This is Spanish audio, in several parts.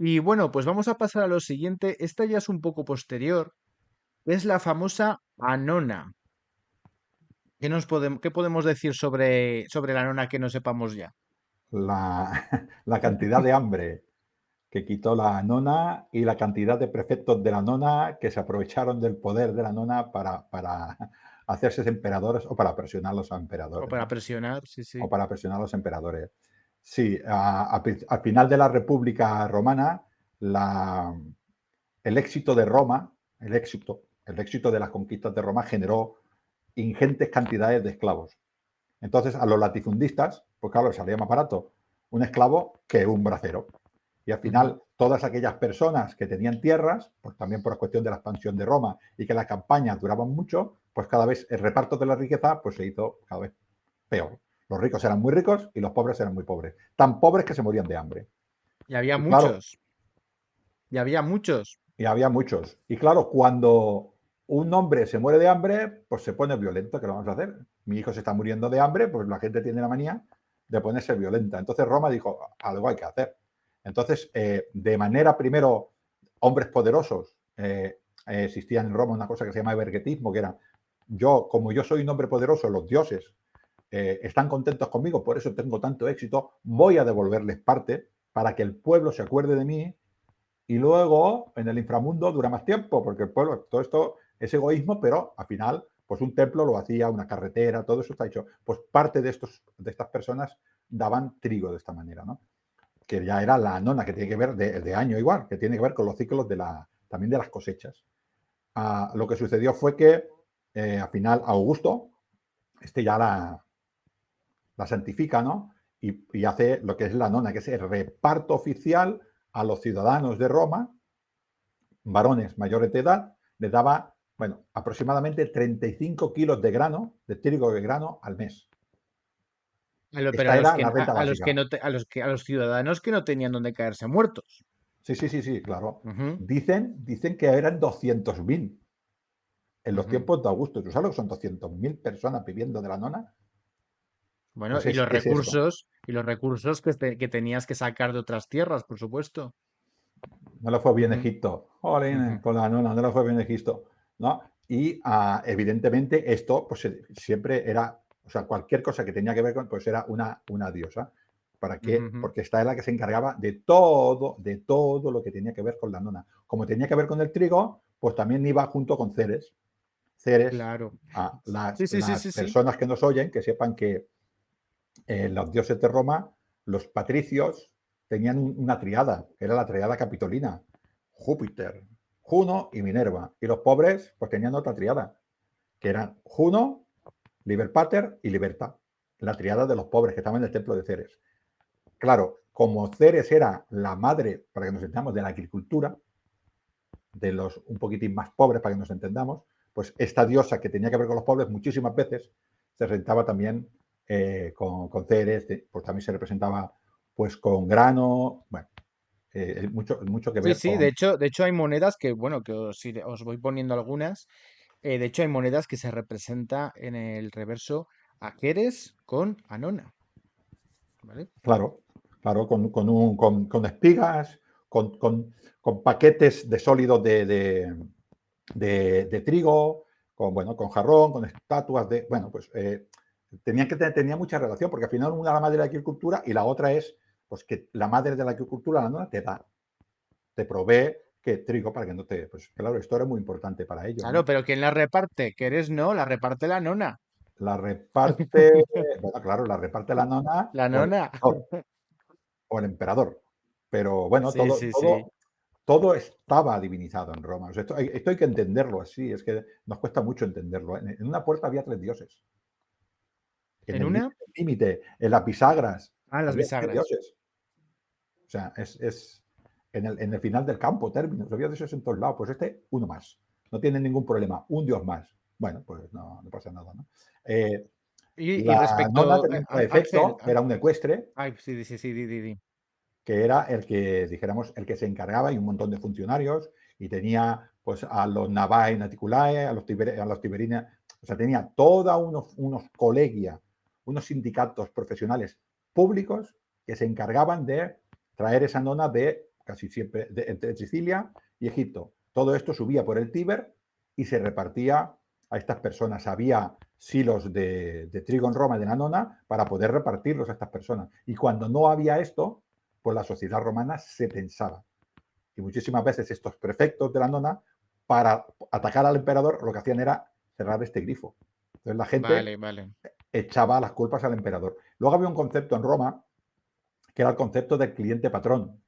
Y bueno, pues vamos a pasar a lo siguiente. Esta ya es un poco posterior. Es la famosa Anona. ¿Qué podemos decir sobre la Anona que no sepamos ya? La, la cantidad de hambre que quitó la nona y la cantidad de prefectos de la nona que se aprovecharon del poder de la nona para hacerse emperadores o para presionar a los O emperadores, para ¿no? presionar, sí, sí. O para presionar a los emperadores. Sí, al final de la República Romana, la, el éxito de Roma, el éxito de las conquistas de Roma generó ingentes cantidades de esclavos. Entonces, a los latifundistas, pues claro, les salía más barato un esclavo que un bracero. Y al Ujú. final, todas aquellas personas que tenían tierras, pues también por la cuestión de la expansión de Roma y que las campañas duraban mucho, pues cada vez el reparto de la riqueza pues se hizo cada vez peor. Los ricos eran muy ricos y los pobres eran muy pobres. Tan pobres que se morían de hambre. Y había Y claro, muchos. Y había muchos. y había muchos. Y claro, cuando un hombre se muere de hambre, pues se pone violento. ¿Qué lo vamos a hacer? Mi hijo se está muriendo de hambre, pues la gente tiene la manía de ponerse violenta. Entonces Roma dijo, algo hay que hacer. Entonces, de manera primero, hombres poderosos, existía en Roma una cosa que se llama evergetismo, que era, como yo soy un hombre poderoso, los dioses están contentos conmigo, por eso tengo tanto éxito, voy a devolverles parte para que el pueblo se acuerde de mí y luego en el inframundo dura más tiempo, porque el pueblo, todo esto es egoísmo, pero al final, pues un templo lo hacía, una carretera, todo eso está hecho. Pues parte de estas personas daban trigo de esta manera, ¿no? Que ya era la nona, que tiene que ver de año igual, que tiene que ver con los ciclos también de las cosechas. Lo que sucedió fue que al final Augusto, ya la santifica, ¿no? Y hace lo que es la nona, que es el reparto oficial a los ciudadanos de Roma varones mayores de edad, les daba, bueno, aproximadamente 35 kilos de grano, de trigo de grano al mes. Pero Esta era la renta a los que básica. no a los ciudadanos que no tenían donde caerse muertos. Sí, sí, sí, sí, claro. Ujú, Dicen que eran 200.000 en los ujú. tiempos de Augusto. ¿Tú sabes lo que son 200.000 personas viviendo de la nona? Bueno, Pues es eso. y los recursos que tenías que sacar de otras tierras, por supuesto. No le fue bien Ujú, Egipto. Jolín, ujú. con la nona, no le fue bien Egipto. ¿No? Y evidentemente esto pues siempre era, o sea, cualquier cosa que tenía que ver con, pues era una diosa. ¿Para Ujú, qué? ujú. Porque esta es la que se encargaba de todo lo que tenía que ver con la nona. Como tenía que ver con el trigo, pues también iba junto con Ceres. Ceres, Claro. Sí, sí, sí, las sí, sí. personas que nos oyen, que sepan que los dioses de Roma, los patricios, tenían una triada, que era la triada capitolina, Júpiter, Juno y Minerva. Y los pobres, pues tenían otra triada, que eran Juno, Liber Pater y Libertad, la triada de los pobres que estaban en el templo de Ceres. Claro, como Ceres era la madre, para que nos entendamos, de la agricultura, de los un poquitín más pobres, para que nos entendamos, pues esta diosa que tenía que ver con los pobres muchísimas veces se representaba también con Ceres, pues también se representaba pues con grano, bueno, mucho que Sí, ver sí, con, de hecho hay monedas que, bueno, que os voy poniendo algunas. De hecho hay monedas que se representa en el reverso a Keres con Anona, ¿vale? claro, claro, con espigas, con paquetes de sólidos de trigo, bueno, con jarrón, con estatuas de, bueno, pues tenía mucha relación, porque al final una es la madre de la agricultura y la otra es, pues que la madre de la agricultura, la nona, te provee que trigo para que no te, pues claro, esto era muy importante para ellos, Claro, ¿no? pero ¿quién la reparte? Keres no, la reparte la Nona. La reparte, bueno, claro, la reparte la nona La Nona. o el emperador. Pero bueno, Sí, sí, sí. todo estaba divinizado en Roma. O sea, esto hay que entenderlo así, es que nos cuesta mucho entenderlo. En una puerta había tres dioses. En ¿En el una? límite, en las bisagras, Ah, las había tres bisagras. dioses. O sea, es en el final del campo, términos, había dioses en todos lados. Pues uno más. No tiene ningún problema, un dios más. Bueno, pues no pasa nada, ¿no? Eh, Y la nona respecto, tenía un Ángel, prefecto, que era un ecuestre, ay, sí, sí, sí, di. que era el que, dijéramos, el que se encargaba y un montón de funcionarios y tenía pues a los Navae Naticulae, a los Tiberina, o sea, tenía toda unos colegia, unos sindicatos profesionales públicos que se encargaban de traer esa nona de casi siempre entre Sicilia y Egipto. Todo esto subía por el Tíber y se repartía a estas personas. Había silos de trigo en Roma de la nona para poder repartirlos a estas personas. Y cuando no había esto, pues la sociedad romana se tensaba. Y muchísimas veces estos prefectos de la nona, para atacar al emperador, lo que hacían era cerrar este grifo. Entonces la gente Vale, vale. echaba las culpas al emperador. Luego había un concepto en Roma que era el concepto del cliente patrón.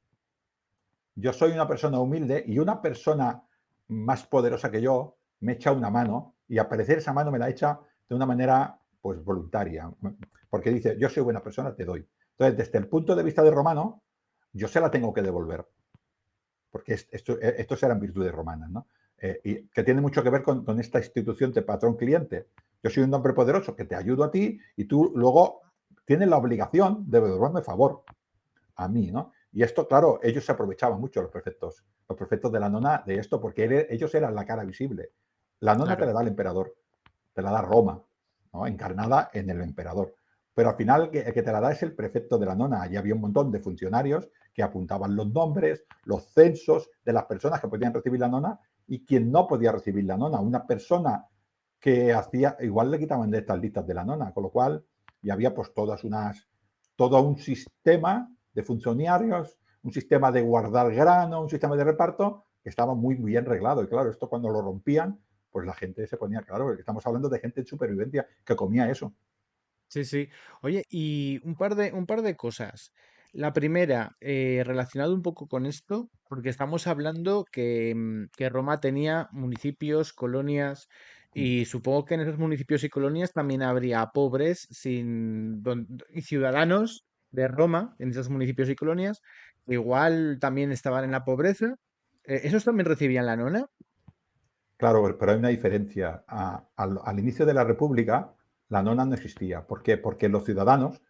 Yo soy una persona humilde y una persona más poderosa que yo me echa una mano y al parecer esa mano me la echa de una manera pues voluntaria, porque dice, yo soy buena persona, te doy. Entonces, desde el punto de vista de Romano, yo se la tengo que devolver, porque estos eran virtudes romanas, ¿no? Y que tiene mucho que ver con esta institución de patrón-cliente. Yo soy un hombre poderoso que te ayudo a ti y tú luego tienes la obligación de devolverme favor a mí, ¿no? Y esto, claro, ellos se aprovechaban mucho, los prefectos de la nona, de esto, porque ellos eran la cara visible. La nona te Claro, la da el emperador, te la da Roma, ¿no? Encarnada en el emperador. Pero al final el que te la da es el prefecto de la nona. Allí había un montón de funcionarios que apuntaban los nombres, los censos de las personas que podían recibir la nona y quien no podía recibir la nona. Una persona que hacía, igual le quitaban de estas listas de la nona, con lo cual y había pues todo un sistema de funcionarios, un sistema de guardar grano, un sistema de reparto que estaba muy, muy bien reglado. Y claro, esto cuando lo rompían, pues la gente se ponía, claro, porque estamos hablando de gente en supervivencia que comía eso. sí, sí. Oye, y un par de cosas. La primera, relacionado un poco con esto, porque estamos hablando que Roma tenía municipios, colonias, y supongo que en esos municipios y colonias también habría pobres y ciudadanos de Roma, en esos municipios y colonias, que igual también estaban en la pobreza. ¿Esos también recibían la nona? Claro, pero hay una diferencia. Al inicio de la República, la nona no existía. ¿Por qué? Porque los ciudadanos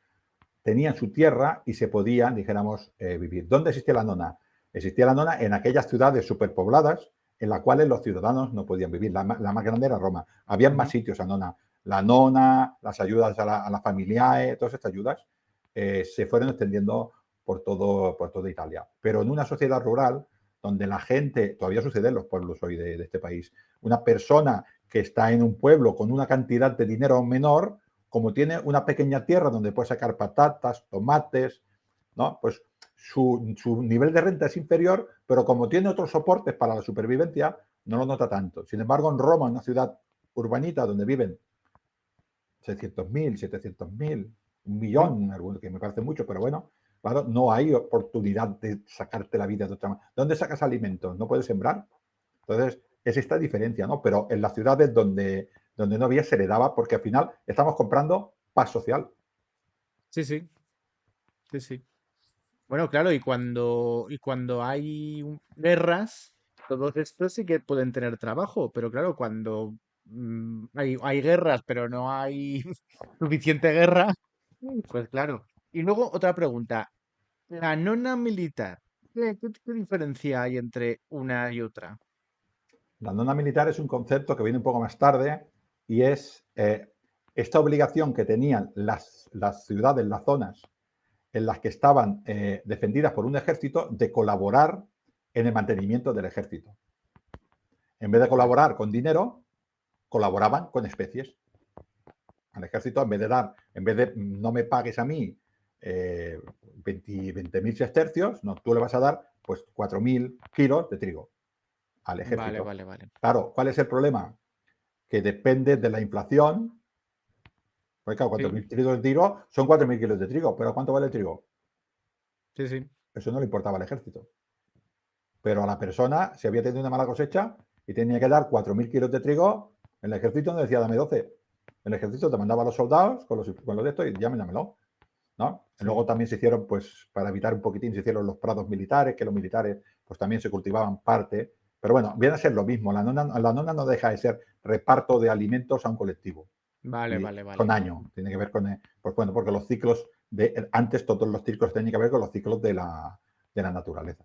tenían su tierra y se podían, dijéramos, vivir. ¿Dónde existía la nona? Existía la nona en aquellas ciudades superpobladas en las cuales los ciudadanos no podían vivir. La más grande era Roma. Había más Ujú. sitios a nona. La nona, las ayudas a la familiae, todas estas ayudas se fueron extendiendo por toda Italia. Pero en una sociedad rural, donde la gente, todavía sucede en los pueblos hoy de este país, una persona que está en un pueblo con una cantidad de dinero menor, como tiene una pequeña tierra donde puede sacar patatas, tomates, ¿no? Pues su nivel de renta es inferior, pero como tiene otros soportes para la supervivencia, no lo nota tanto. Sin embargo, en Roma, una ciudad urbanita donde viven 600.000, 700.000, un Mm. millón, algunos que me parece mucho, pero bueno, claro, no hay oportunidad de sacarte la vida de otra manera. ¿Dónde sacas alimentos? ¿No puedes sembrar? Entonces, es esta diferencia, ¿no? Pero en las ciudades donde no había se le daba porque al final estamos comprando paz social. Sí, sí, sí, sí. Bueno, claro, y cuando hay guerras, todos estos sí que pueden tener trabajo, pero claro, cuando hay guerras, pero no hay suficiente guerra, pues claro. Y luego otra pregunta, la nona militar, ¿qué diferencia hay entre una y otra? La nona militar es un concepto que viene un poco más tarde y es esta obligación que tenían las ciudades, las zonas en las que estaban defendidas por un ejército de colaborar en el mantenimiento del ejército. En vez de Vale, colaborar con dinero, colaboraban con especies. Al ejército, en vez de no me pagues a mí 20.000 sestercios, no, tú le vas a dar pues 4.000 kilos de trigo al vale, ejército. vale, vale. Claro, ¿cuál es el problema? Que depende de la inflación. Porque claro, Sí, 4.000 kilos de trigo son 4.000 kilos de trigo, pero ¿cuánto vale el trigo? sí, sí, Eso no le importaba al ejército. Pero a la persona, si había tenido una mala cosecha y tenía que dar 4.000 kilos de trigo, el ejército no decía dame 12. El ejército te mandaba a los soldados con los de esto y dámelo, ¿no? sí. Luego también se hicieron, pues, para evitar un poquitín, se hicieron los prados militares, que los militares, pues, también se cultivaban parte. Pero bueno, viene a ser lo mismo. La nona no deja de ser reparto de alimentos a un colectivo. Vale, Y vale, con vale. año, tiene que ver con, pues bueno, porque los ciclos antes todos los ciclos tenían que ver con los ciclos de la naturaleza.